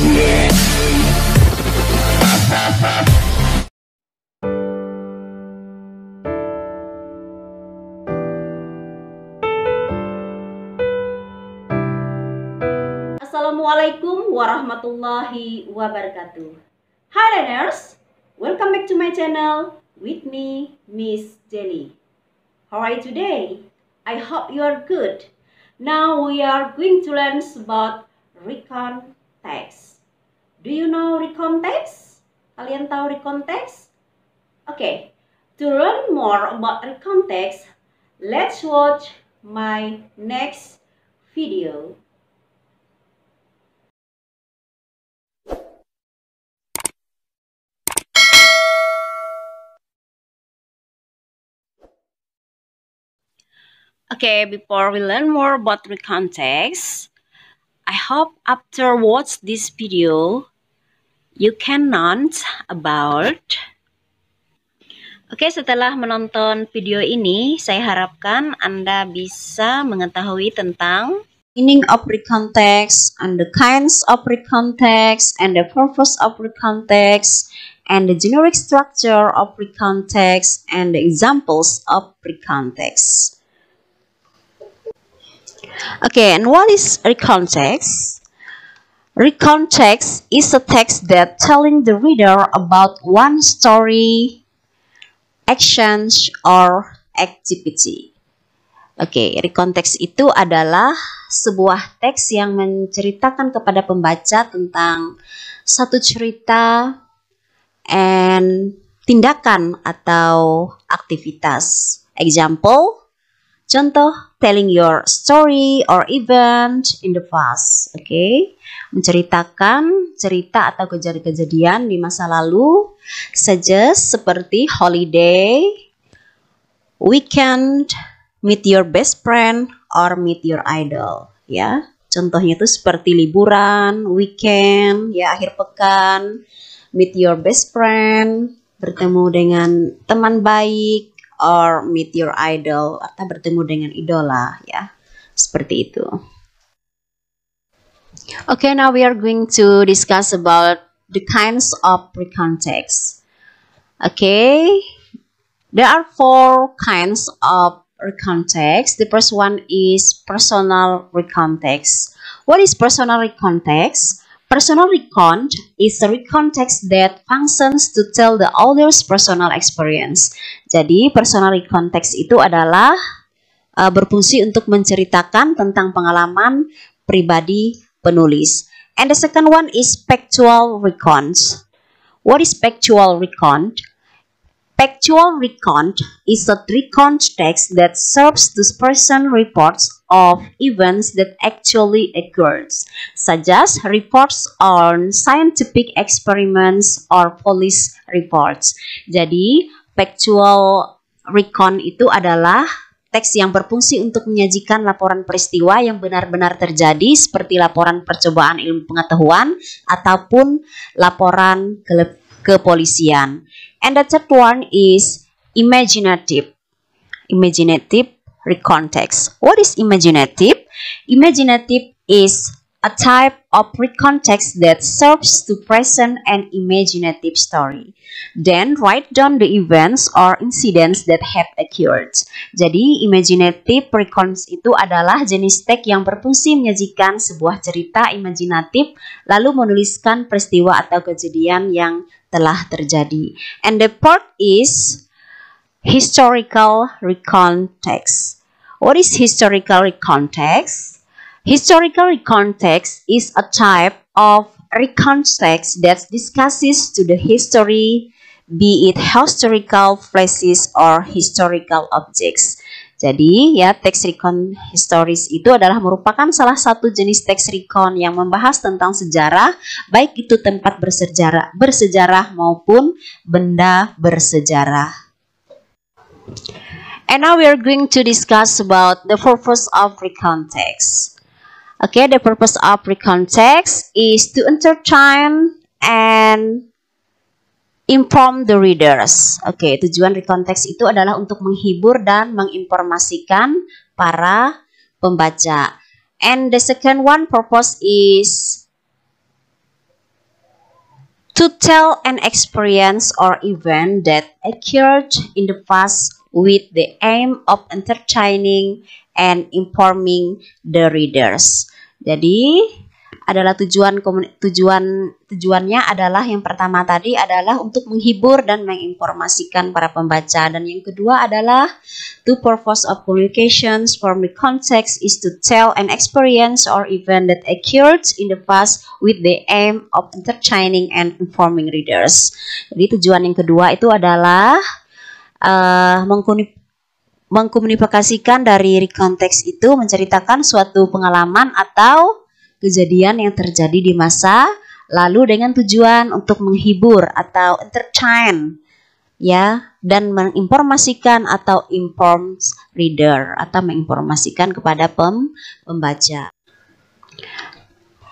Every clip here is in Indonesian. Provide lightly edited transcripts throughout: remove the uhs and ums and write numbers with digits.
Assalamualaikum warahmatullahi wabarakatuh. Hi learners, welcome back to my channel with me, Miss Jenis. How are you today? I hope you are good. Now we are going to learn about Recount Text. Do you know Recount Text? Kalian tahu Recount Text? Okay, to learn more about Recount Text, let's watch my next video. Okay, before we learn more about Recount Text, I hope after watch this video, you can learn about. Oke, setelah menonton video ini, saya harapkan Anda bisa mengetahui tentang meaning of recount text, and the kinds of recount text, and the purpose of recount text, and the generic structure of recount text, and the examples of recount text. Okay, and what is recount text? Recount text is a text that telling the reader about one story, actions, or activity. Oke, recount text itu adalah sebuah teks yang menceritakan kepada pembaca tentang satu cerita and tindakan atau aktivitas. Example, contoh, telling your story or event in the past. Oke, menceritakan cerita atau kejadian di masa lalu, suggest seperti holiday, weekend, meet your best friend, or meet your idol. Ya, contohnya itu seperti liburan, weekend, ya akhir pekan, meet your best friend, bertemu dengan teman baik, or meet your idol, atau bertemu dengan idola, ya. Seperti itu. Okay, now we are going to discuss about the kinds of recount text. Okay, there are 4 kinds of recount text. The first one is personal recount text. What is personal recount text? Personal recount is a recount text that functions to tell the author's personal experience. Jadi, personal recount text itu adalah berfungsi untuk menceritakan tentang pengalaman pribadi penulis. And the second one is factual recount. What is factual recount? Factual recount is a recount text that serves to present reports of events that actually occurred, such as reports on scientific experiments or police reports. Jadi, factual recount itu adalah teks yang berfungsi untuk menyajikan laporan peristiwa yang benar-benar terjadi, seperti laporan percobaan ilmu pengetahuan ataupun laporan kepolisian. And the third one is imaginative recount text. What is imaginative? Imaginative is a type of recount text that serves to present an imaginative story. Then write down the events or incidents that have occurred. Jadi imaginative recount itu adalah jenis teks yang berfungsi menyajikan sebuah cerita imajinatif lalu menuliskan peristiwa atau kejadian yang telah terjadi. And the fourth is historical recount text. What is historical recount text? Historical recount text is a type of recount text that discusses to the history, be it historical places or historical objects. Jadi ya, teks recount historis itu adalah merupakan salah satu jenis teks recount yang membahas tentang sejarah, baik itu tempat bersejarah maupun benda bersejarah. And now we are going to discuss about the purpose of recount text. Okay, the purpose of recount text is to entertain and inform the readers. Oke, tujuan recount text itu adalah untuk menghibur dan menginformasikan para pembaca. And the second one purpose is To tell an experience or event that occurred in the past with the aim of entertaining and informing the readers. Jadi adalah tujuannya adalah yang pertama tadi adalah untuk menghibur dan menginformasikan para pembaca, dan yang kedua adalah the purpose of communications from the context is to tell an experience or event that occurred in the past with the aim of entertaining and informing readers. Jadi tujuan yang kedua itu adalah mengkomunikasikan dari recount text itu menceritakan suatu pengalaman atau kejadian yang terjadi di masa lalu dengan tujuan untuk menghibur atau entertain, ya, dan menginformasikan atau informs reader atau menginformasikan kepada pembaca.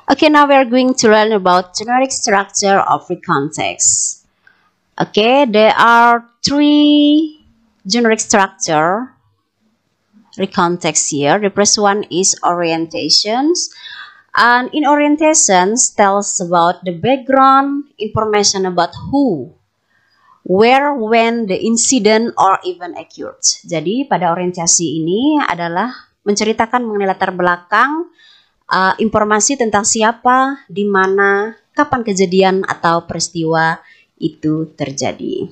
Okay, now we are going to learn about generic structure of recount text. Okay, there are 3 generic structure recount text here. The first one is orientations. And in orientations tells about the background information about who, where, when the incident or event occurred. Jadi pada orientasi ini adalah menceritakan mengenai latar belakang, informasi tentang siapa, di mana, kapan kejadian atau peristiwa itu terjadi.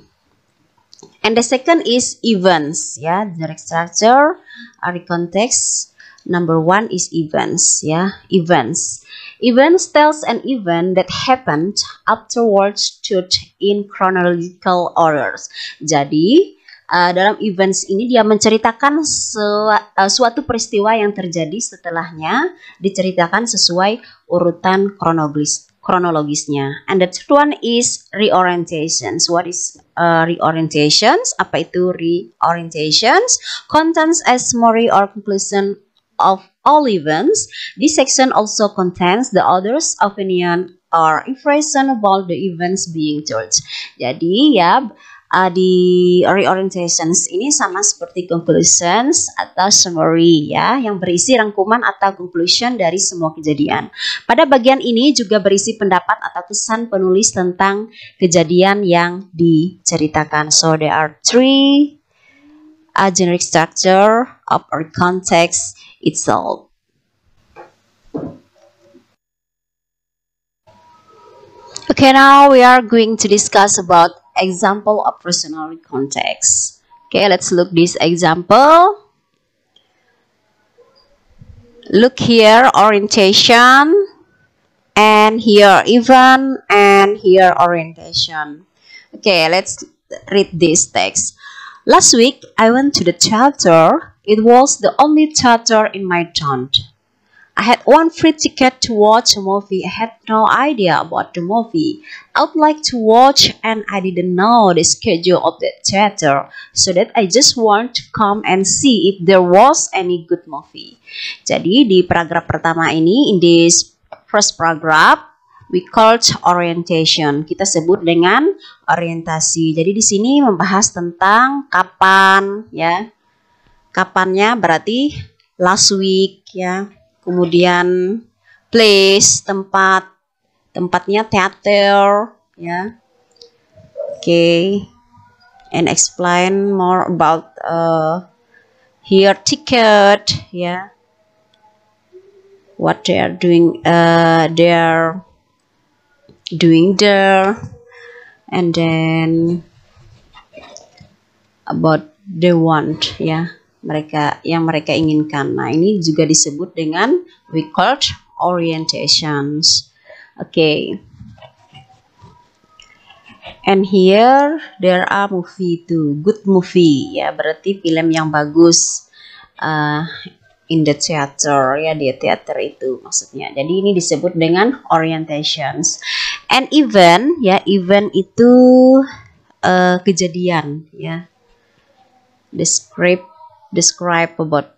And the second is events, ya, generic structure, recount text. Number 1 is events, ya, events. Events tells an event that happened afterwards in chronological orders. Jadi dalam events ini dia menceritakan suatu peristiwa yang terjadi setelahnya diceritakan sesuai urutan kronologisnya. And the third one is reorientations. What is reorientations? Apa itu reorientations? Contents a summary or conclusion of all events. This section also contains the author's opinion or impression about the events being told. Jadi ya, di reorientations ini sama seperti conclusions atau summary, ya, yang berisi rangkuman atau conclusion dari semua kejadian. Pada bagian ini juga berisi pendapat atau kesan penulis tentang kejadian yang diceritakan. So there are 3 generic structure of recount text itself. Okay, now we are going to discuss about example of personal recount text. Okay, let's look this example. Look here, orientation, and here event, and here orientation. Okay, let's read this text. Last week, I went to the theater. It was the only theater in my town. I had one free ticket to watch a movie. I had no idea about the movie I would like to watch, and I didn't know the schedule of the theater, so that I just want to come and see if there was any good movie. Jadi di paragraf pertama ini, in this first paragraph, we called orientation. Kita sebut dengan orientasi. Jadi di sini membahas tentang kapan, ya. Kapannya berarti last week, ya. Kemudian place, tempatnya theater, ya. Okay. And explain more about here ticket, ya. What they are doing there, and then about the want, ya, mereka inginkan. Nah, ini juga disebut dengan we called orientations. Okay. And here there are movie too, good movie, ya, berarti film yang bagus in the theater, ya, di teater itu maksudnya. Jadi ini disebut dengan orientations. And event, ya, event itu kejadian, ya. Describe about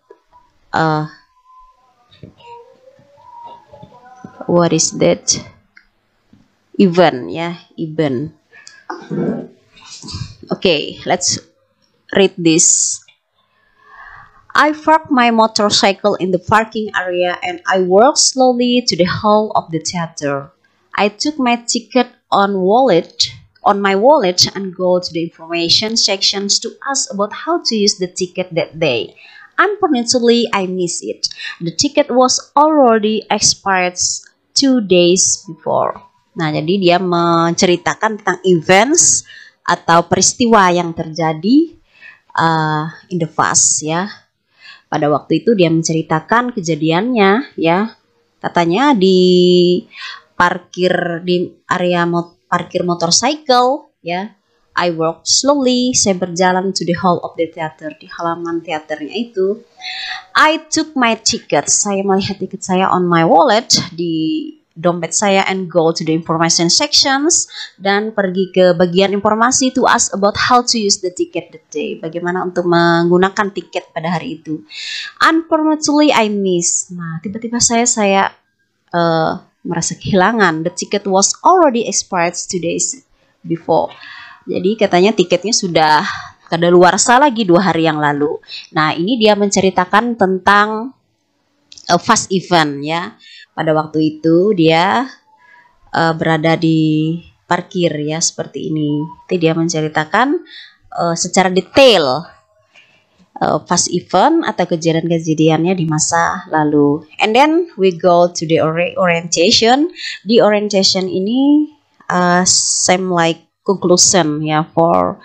what is that event, ya, event. Okay, let's read this. I parked my motorcycle in the parking area and I walked slowly to the hall of the theater. I took my ticket on my wallet and go to the information sections to ask about how to use the ticket that day. Unfortunately, I missed it. The ticket was already expired 2 days before. Nah, jadi dia menceritakan tentang events atau peristiwa yang terjadi in the past ya. Pada waktu itu dia menceritakan kejadiannya ya. Katanya di area parkir motorcycle ya. I walked slowly, saya berjalan to the hall of the theater, di halaman teaternya itu. I took my ticket, saya melihat tiket saya on my wallet, di dompet saya, and go to the information sections, dan pergi ke bagian informasi to ask about how to use the ticket that day, bagaimana untuk menggunakan tiket pada hari itu. Unfortunately, I missed. Nah, tiba-tiba saya merasa kehilangan. The ticket was already expired 2 days before. Jadi katanya tiketnya sudah kadaluarsa lagi 2 hari yang lalu. Nah, ini dia menceritakan tentang fast event ya. Pada waktu itu dia berada di parkir ya, seperti ini. Jadi dia menceritakan secara detail fast event atau kejadian-kejadiannya di masa lalu. And then we go to the orientation. Di orientation ini same like conclusion ya for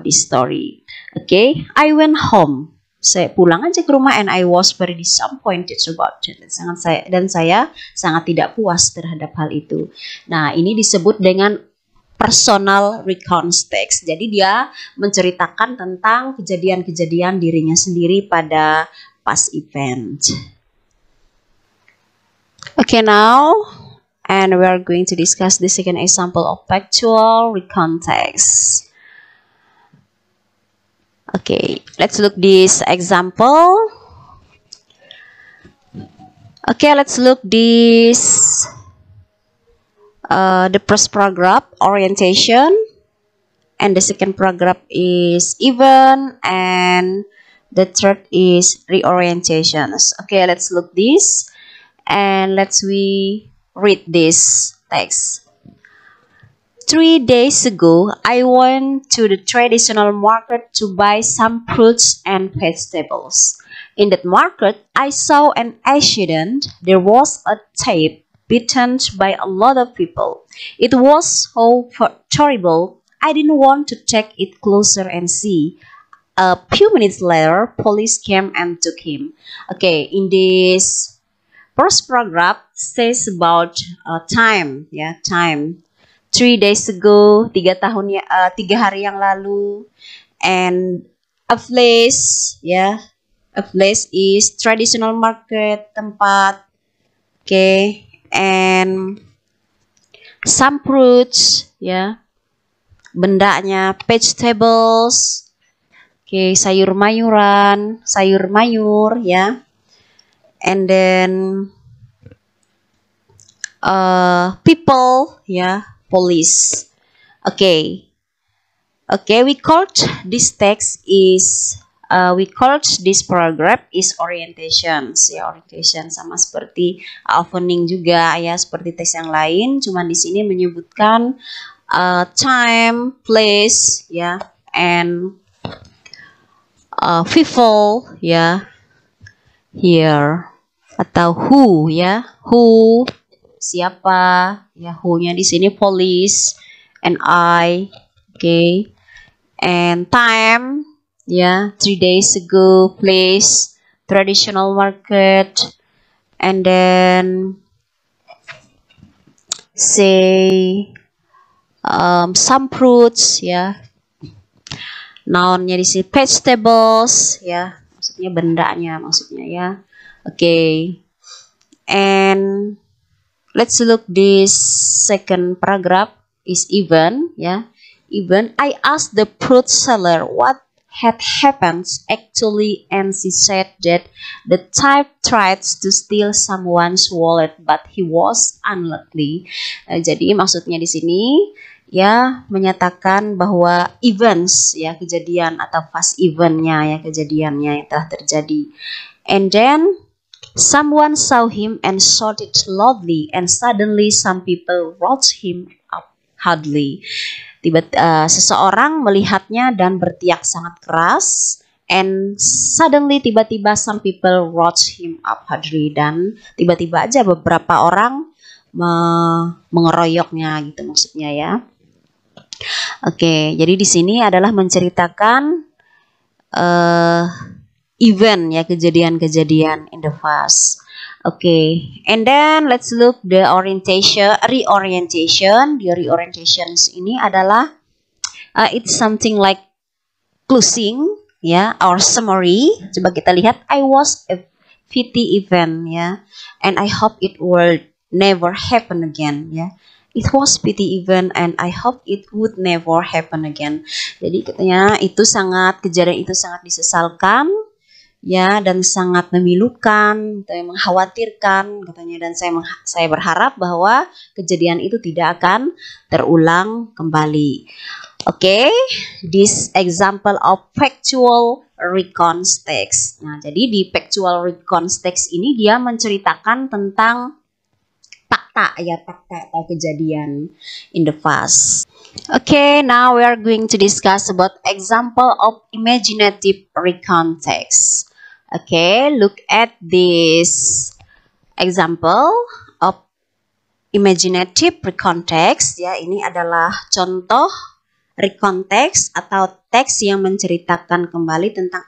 this story. Okay, I went home. Saya pulang aja ke rumah and I was very disappointed about it. Dan saya sangat tidak puas terhadap hal itu. Nah, ini disebut dengan personal recount text. Jadi dia menceritakan tentang kejadian-kejadian dirinya sendiri pada past event. Okay, now and we are going to discuss the second example of factual recount text. Okay, let's look this example. Okay, let's look this. The first paragraph, orientation, and the second paragraph is event, and the third is reorientations. Okay, let's look this, and we read this text. 3 days ago, I went to the traditional market to buy some fruits and vegetables. In that market, I saw an accident. There was a tape beaten by a lot of people. It was so terrible. I didn't want to take it closer and see. A few minutes later, police came and took him. Okay, in this first paragraph says about time, yeah, time. 3 days ago, 3 hari yang lalu, and a place, yeah, a place is traditional market, tempat, okay, and some fruits, ya, bendanya, vegetables, okay, sayur mayur, ya, and then people, ya, police. Okay, we called this text is this paragraph is orientations, ya, orientation sama seperti opening juga ya, seperti teks yang lain, cuman di sini menyebutkan time, place, ya, and people, ya, here, atau who, ya, who, siapa, ya, who-nya di sini police, and I, okay, and time, ya, 3 days ago, place, traditional market, and then say some fruits, ya, nounnya di sini vegetables, ya, maksudnya bendanya, maksudnya ya, okay, and let's look this second paragraph is event, ya, event. I asked the fruit seller what had happened actually, and she said that the thief tried to steal someone's wallet, but he was unlucky. Jadi maksudnya di sini ya menyatakan bahwa events, ya, kejadian atau past eventnya, ya, kejadiannya yang telah terjadi. And then someone saw him and shouted loudly, and suddenly some people rushed him up. hardly. Seseorang melihatnya dan berteriak sangat keras. And suddenly tiba-tiba some people watch him up hardly, dan tiba-tiba aja beberapa orang mengeroyoknya gitu maksudnya ya. Oke, jadi di sini adalah menceritakan event ya, kejadian-kejadian in the past. Oke, and then let's look the reorientation. The reorientations ini adalah it's something like closing ya, or summary. Coba kita lihat, I was a pity event ya, and I hope it will never happen again ya. It was pity event and I hope it would never happen again. Jadi katanya kejadian itu sangat disesalkan ya, dan sangat memilukan, mengkhawatirkan katanya, dan saya berharap bahwa kejadian itu tidak akan terulang kembali. Oke, this example of factual recount text. Nah, jadi di factual recount text ini dia menceritakan tentang fakta atau kejadian in the past. Okay, now we are going to discuss about example of imaginative recount text. Okay, look at this example of imaginative recount text ya. Ini adalah contoh recount text atau teks yang menceritakan kembali tentang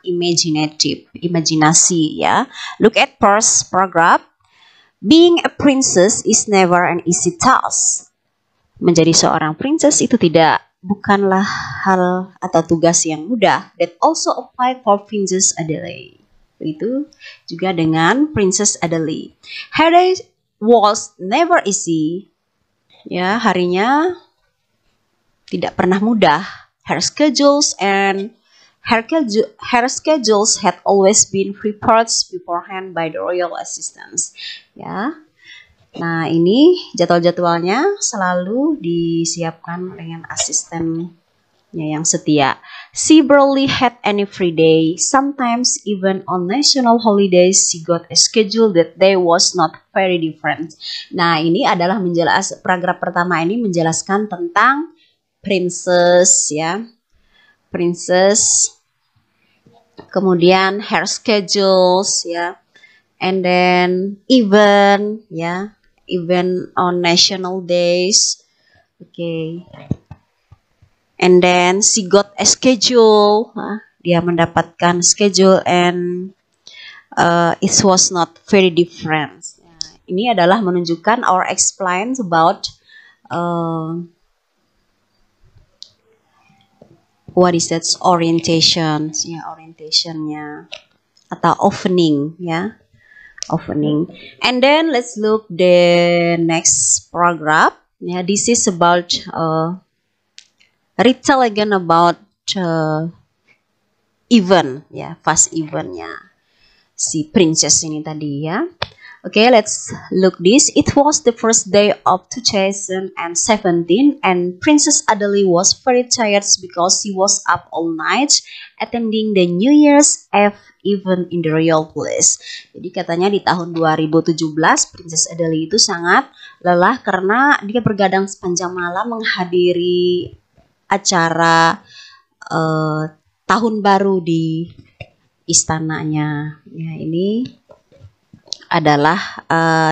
imajinasi ya. Look at first paragraph. Being a princess is never an easy task. Menjadi seorang princess itu bukanlah hal atau tugas yang mudah. That also apply for Princess Adelaide. Itu juga dengan Princess Adelaide. Her day was never easy. Ya, harinya tidak pernah mudah. Her schedules had always been prepared beforehand by the royal assistants. Ya. Nah, ini jadwal-jadwalnya selalu disiapkan dengan asistennya yang setia. She barely had any free day. Sometimes even on national holidays she got a schedule that day was not very different. Nah, ini adalah paragraf pertama ini menjelaskan tentang princess ya. Princess, kemudian her schedules ya, and then event ya, event on national days. Okay, and then she got a schedule, dia mendapatkan schedule, and it was not very different. Ini adalah menunjukkan or explains about what is that orientation ya, orientationnya atau opening ya, opening. And then let's look the next paragraph ya. This is about retell again about event ya, past eventnya si princess ini tadi ya. Okay, let's look this. It was the first day of 2017 and Princess Adelaide was very tired because she was up all night attending the New Year's Eve event in the royal palace. Jadi katanya di tahun 2017 Princess Adelaide itu sangat lelah karena dia bergadang sepanjang malam menghadiri acara tahun baru di istananya. Ya, ini adalah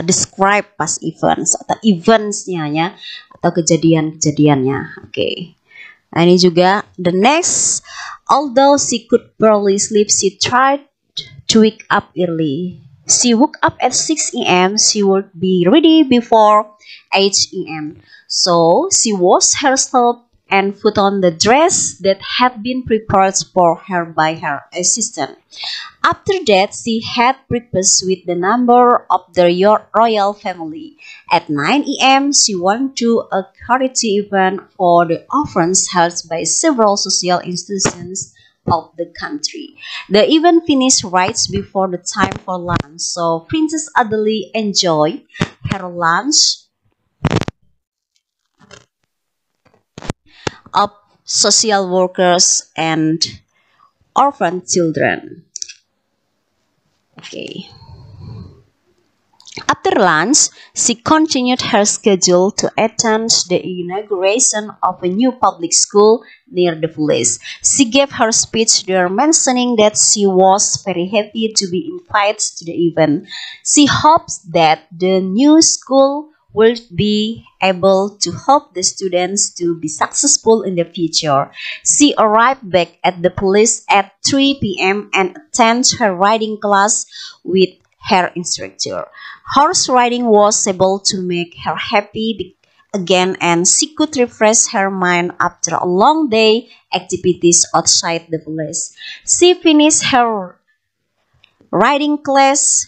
describe past events atau eventsnya ya, atau kejadian-kejadiannya. Oke. Nah, ini juga the next. Although she could barely sleep, she tried to wake up early. She woke up at 6 a.m. She would be ready before 8 a.m. So she washed herself and put on the dress that had been prepared for her by her assistant. After that, she had breakfast with the number of the royal family. At 9 a.m., she went to a charity event for the orphans held by several social institutions of the country. The event finished right before the time for lunch, so Princess Adelaide enjoyed her lunch of social workers and orphan children. Okay. After lunch, she continued her schedule to attend the inauguration of a new public school near the village. She gave her speech there mentioning that she was very happy to be invited to the event. She hopes that the new school will be able to help the students to be successful in the future. She arrived back at the place at 3 p.m. and attended her riding class with her instructor. Horse riding was able to make her happy again, and she could refresh her mind after a long day activities outside the village. She finished her riding class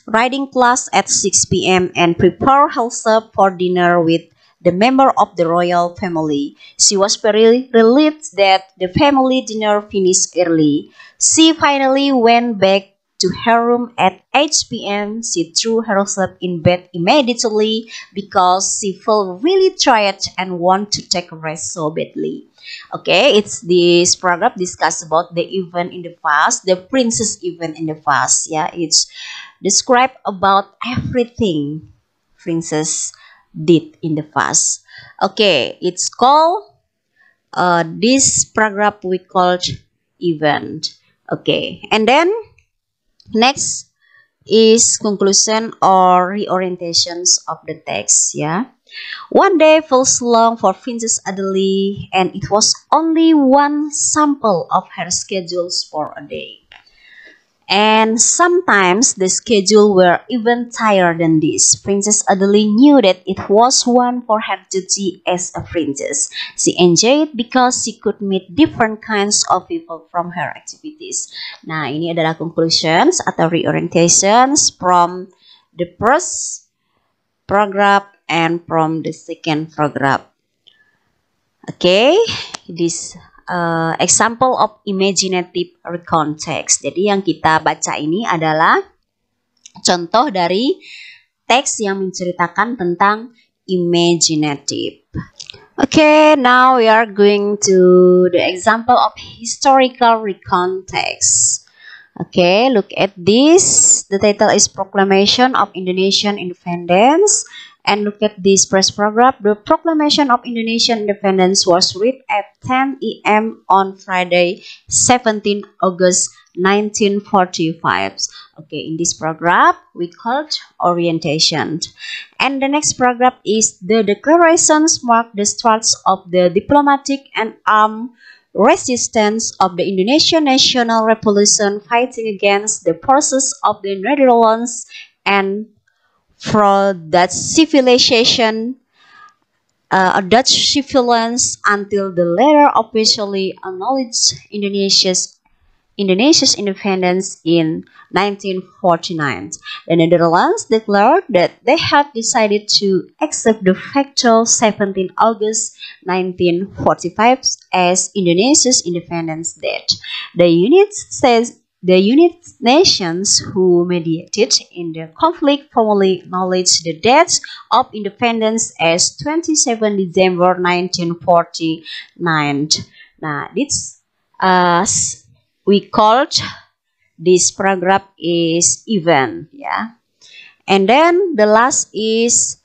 at 6 p.m. and prepared herself for dinner with the member of the royal family. She was very relieved that the family dinner finished early. She finally went back to her room at 8 p.m. She threw herself in bed immediately because she felt really tired and wanted to take a rest so badly. Okay, it's this program discuss about the event in the past, the princess event in the past. Yeah, it's describe about everything princess did in the past. Okay, it's called this program we called event. Okay, and then next is conclusion or reorientations of the text. Yeah. One day felt long for Princess Adele, and it was only one sample of her schedules for a day. And sometimes the schedule were even tighter than this. Princess Adele knew that it was one for her duty as a princess. She enjoyed it because she could meet different kinds of people from her activities. Nah, ini adalah conclusions atau reorientations from the first paragraph and from the second paragraph. Okay, this example of imaginative recount text. Jadi yang kita baca ini adalah contoh dari teks yang menceritakan tentang imaginative. Okay, now we are going to the example of historical recount text. Okay, look at this. The title is Proclamation of Indonesian Independence. And look at this first paragraph. The Proclamation of Indonesian Independence was read at 10 a.m. on Friday, 17 August 1945. Okay, in this paragraph, we called orientation. And the next paragraph is the declarations mark the start of the diplomatic and armed resistance of the Indonesian National Revolution fighting against the forces of the Netherlands and for Dutch civilization, Dutch civilians until the latter officially acknowledged Indonesia's independence in 1949. The Netherlands declared that they had decided to accept de facto 17 August 1945 as Indonesia's independence date. The United Nations, who mediated in the conflict, formally acknowledged the date of independence as 27 December 1949. Now, this we called this paragraph is event, yeah. And then the last is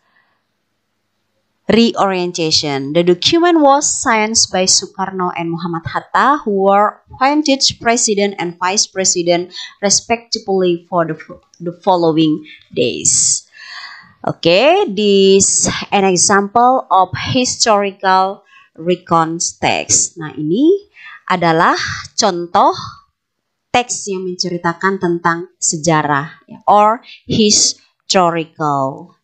reorientation. The document was signed by Sukarno and Muhammad Hatta, who were appointed president and vice president respectively for the following days. Okay, this an example of historical recount text. Nah, ini adalah contoh teks yang menceritakan tentang sejarah or historical.